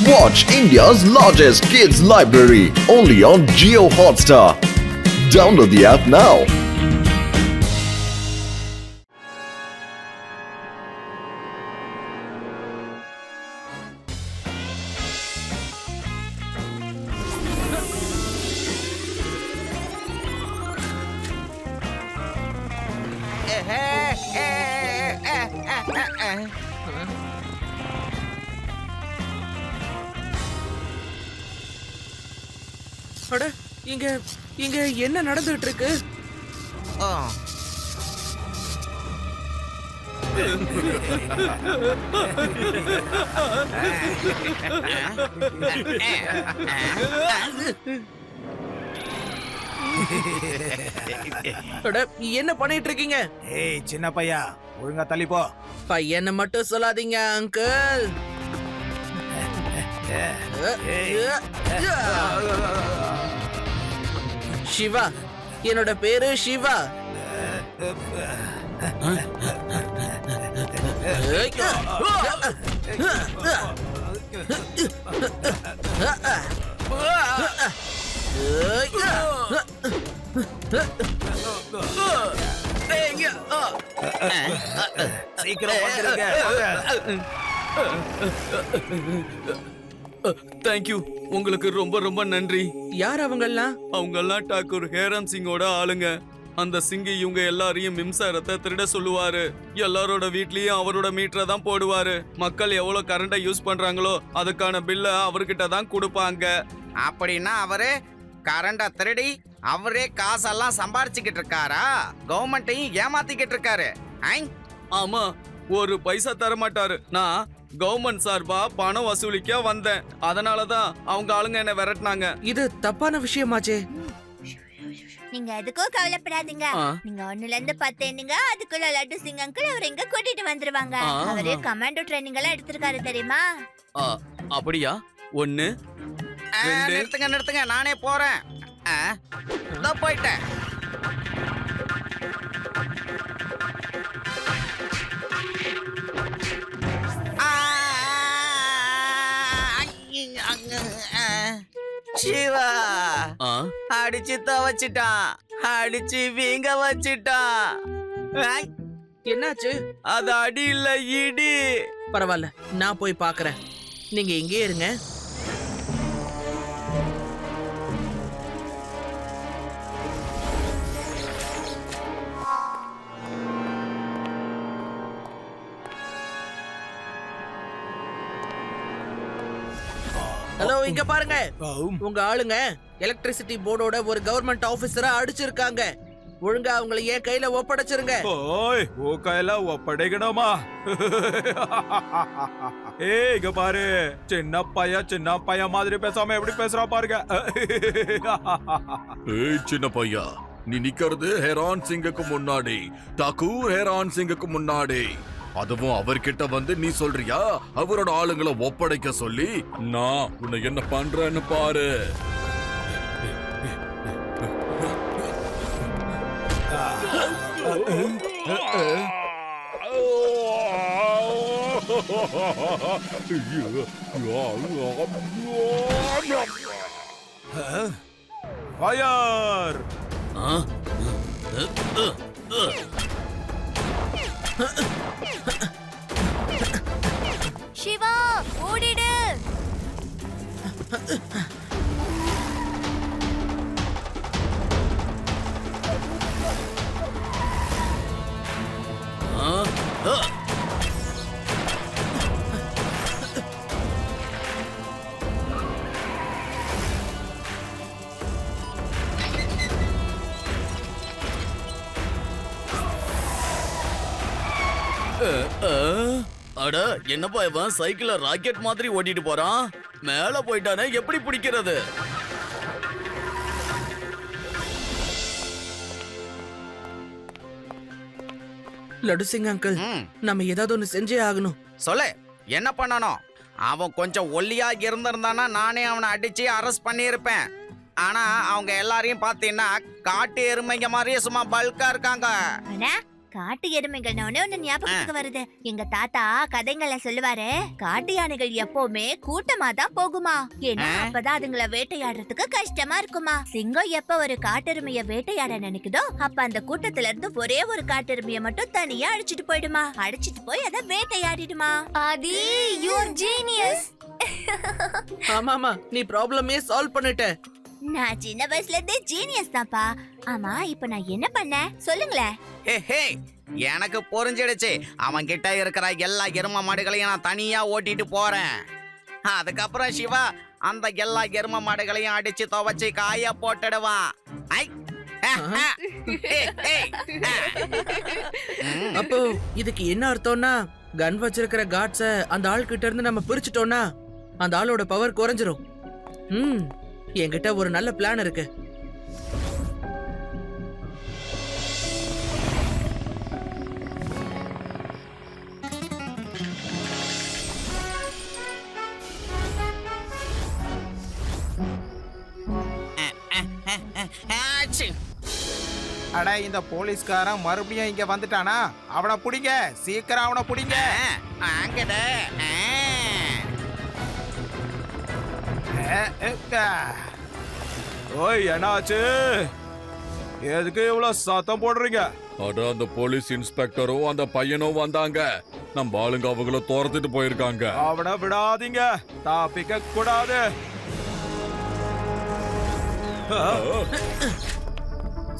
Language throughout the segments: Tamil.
Watch India's largest kids library only on Jio Hotstar. Download the app now. அட இங்க இங்க என்ன நடந்துட்டு இருக்கு? அட என்ன பண்ணிட்டு இருக்கீங்க? ஏய் சின்ன பையா, ஒழுங்கா தள்ளி போ. பையனை மட்டும் சொல்லாதீங்க அங்கிள். சிவா, என்னோட பேரு சிவா. சீக்கிரம் வந்துருங்க. தேங்க்யூ, உங்களுக்கு ரொம்ப ரொம்ப நன்றி. யார் அவங்கெல்லாம்? அவங்கெல்லாம் டாக்கூர் ஹேராம் சிங்கோட ஆளுங்க. அந்த சிங்கி இவங்க எல்லாரையும் மின்சாரத்தை திருட சொல்லுவாரு. எல்லாரோட வீட்லயும் அவரோட மீட்டரை தான் போடுவாரு. மக்கள் எவ்வளவு கரண்ட யூஸ் பண்றாங்களோ அதுக்கான பில்ல அவர்கிட்ட தான் கொடுப்பாங்க. அப்படின்னா அவரு கரண்ட திருடி அவரே காசெல்லாம் சம்பாரிச்சுக்கிட்டு இருக்காரா? கவர்மெண்ட்டையும் ஏமாத்திக்கிட்டு இருக்காரு. ஆமா, ஒரு பைசா தர மாட்டாரு. நான் கவர்மெண்ட் சார்பா பணம் வசூலிக்க வந்தேன். அதனாலதான் அவங்க ஆளுங்க என்ன விரட்டினாங்க. இது தப்பான விஷயமாச்சே. நீங்க எதுக்கும் கவலைப்படாதீங்க. நீங்க 1ல இருந்து 10 எண்ணுங்க. அதுக்குள்ள லட்டு சிங் அங்கிள் அவர் எங்க கூட்டிட்டு வந்துருவாங்க. அவரே கமாண்டோ ட்ரைனிங் எல்லாம் எடுத்திருக்காரு தெரியுமா? அப்படியா? 1 2 நிறுத்துங்க, நானே போறேன். போயிட்டேன். சிவா அடிச்சு தவச்சிட்டான், அடிச்சு வீங்க வச்சிட்டான். என்னாச்சு? அது அடி இல்ல, இடி. பரவாயில்ல, நான் போய் பாக்குறேன். நீங்க இங்கே இருங்க. ஹலோ, இங்க பாருங்க. உங்க ஆளுங்க எலக்ட்ரிசிட்டி போர்டோட ஒரு கவர்மெண்ட் ஆபீசரை அடிச்சிருக்காங்க. ஒழுங்கா அவங்களை ஏன் கையில ஒப்படைச்சிருங்க. ஓய், ஓ கையில ஒப்படைக்கணுமா? ஏய் இங்க பாரு, சின்ன பையன் மாதிரி பேசாம எப்படி பேசுறா பாருங்க. ஏய் சின்ன பையா, நீ நிக்கிறது ஹெரான் சிங்குக்கு முன்னாடி, டாக்கூர் ஹெரான் சிங்குக்கு முன்னாடி. அதுவும் அவர்கிட்ட வந்து நீ சொல்றியா அவரோட ஆளுங்களை ஒப்படைக்க சொல்லி? நான் உன்னை என்ன பண்றேன்னு பாரு. ஃபயர்! சிவா, ஓடிடு. அட என்னப்பா இவன் சைக்கிள ராக்கெட் மாதிரி ஓட்டிட்டு போறான். மேல போயிட்டானே, எப்படி பிடிக்கிறது? லட்டு சிங் அங்கிள், நம்ம ஏதாவது ஒண்ணு செஞ்சே ஆகணும். சொல்லு, என்ன பண்ணணும்? அவன் கொஞ்சம் ஒல்லியா இருந்திருந்தானா நானே அவனை அடிச்சு அரெஸ்ட் பண்ணியிருப்பேன். ஆனா அவங்க எல்லாரையும் பாத்தீங்கன்னா காட்டு எருமைங்க மாதிரியே சும்மா பல்கா இருக்காங்க. ஆனா காட்டு எருமைகள்னு ஒண்ணு ஞாபகத்துக்கு வருது. எங்க தாத்தா கதைங்களை சொல்லுவாரு, காட்டு யானைகள் எப்பவுமே கூட்டமா தான் போகுமா. ஏன்னா அப்பதான் அதுங்களை வேட்டையாடுறதுக்கு கஷ்டமா இருக்குமா. சிங்கம் எப்ப ஒரு காட்டெருமைய வேட்டையாட நினைக்குதோ அப்ப அந்த கூட்டத்துல இருந்து ஒரே ஒரு காட்டெருமைய மட்டும் தனியா அடிச்சிட்டு போயிடுமா. அடிச்சிட்டு போய் அதை வேட்டையாடிடுமா. ஆதி, யூ ஆர் ஜீனியஸ். ஆமாமா, நீ ப்ராப்ளமே சால்வ் பண்ணிட்ட. நான் சின்ன வயசுல இருந்தே ஜீனியஸ் தான்ப்பா. ஆமா, இப்ப நான் என்ன பண்ணேன் சொல்லுங்களேன். ஹே, எனக்கு புரிஞ்சிடுச்சு. அவன் கிட்ட இருக்கிற எல்லா எரும மாடுகளையும் நான் தனியா ஓட்டிட்டு போறேன். அதுக்கப்புறம் சிவா அந்த எல்லா எரும மாடுகளையும் அடிச்சு துவைச்சு காய போட்டுடுவான். ஐ, அப்போ இதுக்கு என்ன அர்த்தம்னா, கன் வச்சிருக்கிற காட்ஸ அந்த ஆள் கிட்ட இருந்து நம்ம பிரிச்சுட்டோம்னா அந்த ஆளோட பவர் குறைஞ்சிரும். என்கிட்ட ஒரு நல்ல பிளான் இருக்கு. அட, இந்த போலீஸ்காரன் மறுபடியும் இங்க வந்துட்டானா? அவனை புடிங்க, சீக்கிரம் அவனை புடிங்க. அங்கட ஓய், என்னாச்சு? எதுக்கு இவ்வளவு சத்தம் போடுறீங்க? அட, அந்த போலீஸ் இன்ஸ்பெக்டரும் அந்த பையனும் வந்தாங்க. நம்ம ஆளுங்க அவங்கள துரத்துட்டு போயிருக்காங்க. அவனை விடாதீங்க, தப்பிக்க கூடாது.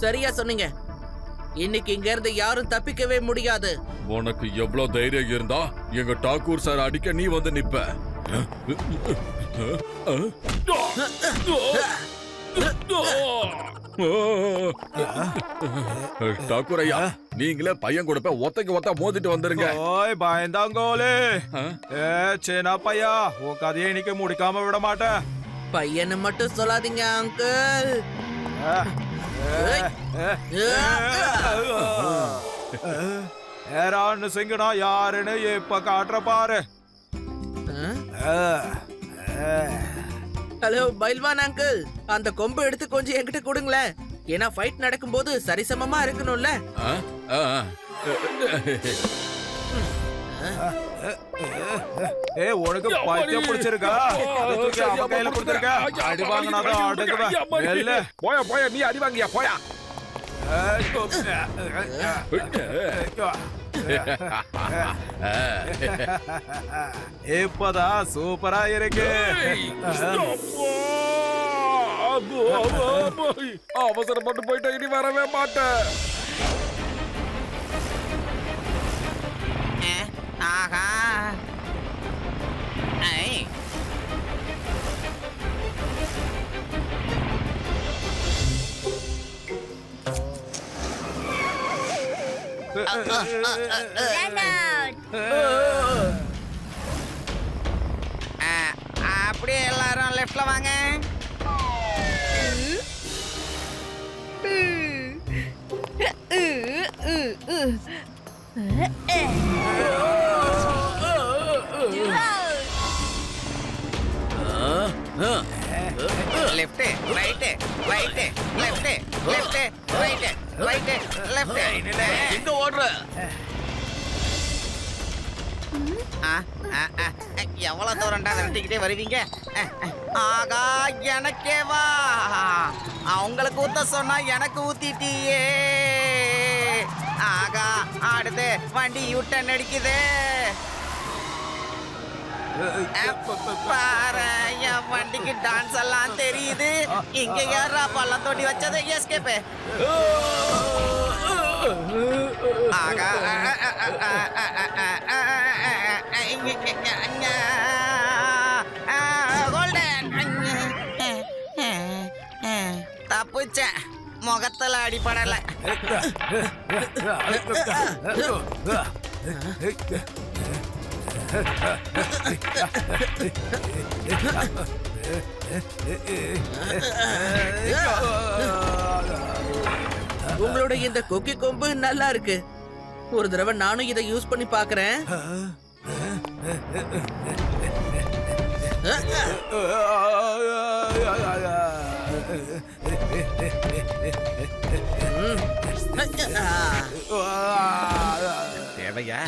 சரியா சொன்னீங்க. இன்னைக்கு இங்க இருந்து யாரும் தப்பிக்கவே முடியாது. உனக்கு எவ்வளவு தைரியம் இருந்தா எங்க டாக்கூர் சார் அடிக்க நீ வந்து நிப்ப? டாக்கூர் ஐயா, நீங்களே பையன் கூட போய் ஒத்தைக்கு ஒத்த மோதிட்டு வந்துருங்க. ஓய் பயந்தாங்கோலே, சின்ன பையா, உன் கதையை இன்னைக்கு முடிக்காம விட மாட்டேன். பையனை மட்டும் சொல்லாதீங்க அங்கிள். ஏரான்னு சிங்கனா யாருன்னு இப்ப காட்டுற பாரு. ஹலோ பைல்வான் அங்கிள், அந்த கொம்பு எடுத்து கொஞ்சம் என்கிட்ட கொடுங்களேன். ஏன்னா ஃபைட் நடக்கும்போது சரிசமமா இருக்கணும்ல. உனக்கு பைத்தியம் பிடிச்சிருக்கா? அதை தூக்கி அவன் கையில கொடுத்திருக்க. அடி வாங்கினாதான் அடுக்குவேன். இல்ல போயா போயா, நீ அடி வாங்கியா போயா. இப்பதான் சூப்பரா இருக்கு. அவசரப்பட்டு போயிட்ட, இனி வரவே மாட்டேன். ஆஹா, அப்படியே எல்லாரும் லெஃப்ட்ல வாங்க. Left right right left left right right left. எங்க ஓடுற? எவ்வளவு தூரம்டா விரட்டிக்கிட்டே வருவீங்க? ஆகா, எனக்கே வா. அவங்களுக்கு ஊத்த சொன்னா எனக்கு ஊத்திட்டியே. ஆகா, அடுத்து வண்டி யூட்டன் அடிக்குது. பாரு, என் வண்டிக்கு டான்ஸ் எல்லாம் தெரியுது. இங்க யாரா பள்ளம் தோண்டி வச்சது? எஸ்கேப். ஆகா, கோல்டன் தப்புச்ச, முகத்துல அடிப்படல. உங்களோட இந்த கொக்கி கொம்பு நல்லா இருக்கு. ஒரு தடவை நானும் இதை யூஸ் பண்ணி பாக்குறேன். போறியா?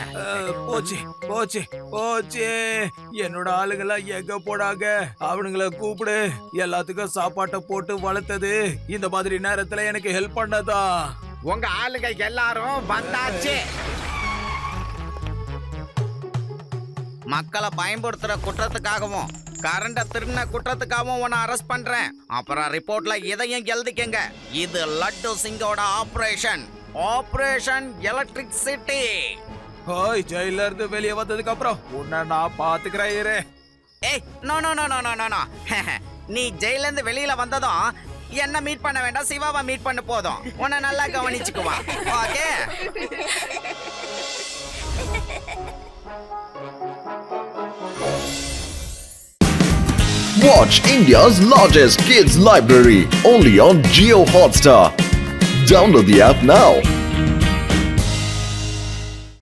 போச்சு போச்சு போச்சு. என்னோட ஆளுங்கெல்லாம் எங்க போனாங்க? அவனுங்கள கூப்பிடு. எல்லாத்துக்கும் சாப்பாட்டை போட்டு வளர்த்தது இந்த மாதிரி நேரத்துல எனக்கு ஹெல்ப் பண்ணதா. உங்க ஆளுங்க எல்லாரும் வந்தாச்சு. மக்களை பயன்படுத்துற குற்றத்துக்காகவும் கரண்ட திருடின குற்றத்துக்காகவும் உன்னை அரெஸ்ட் பண்றேன். அப்புறம் ரிப்போர்ட்ல இதையும் எழுதிக்கங்க. இது லட்டு சிங்கோட ஆபரேஷன் எலக்ட்ரிக் சிட்டி. ஹோய், ஜெயில இருந்து வெளியே வந்ததுக்கு அப்புறம் உன்னை நான் பாத்துக்கிறேன். இரு. ஏய், no no no no no no no. நீ ஜெயில இருந்து வெளியில வந்ததும் என்ன மீட் பண்ண வேண்டாம், சிவாவை மீட் பண்ண போதும். உன்னை நல்லா கவனிச்சுக்குவா. Okay. Watch India's largest kids library only on Geo Hotstar. Download the app now.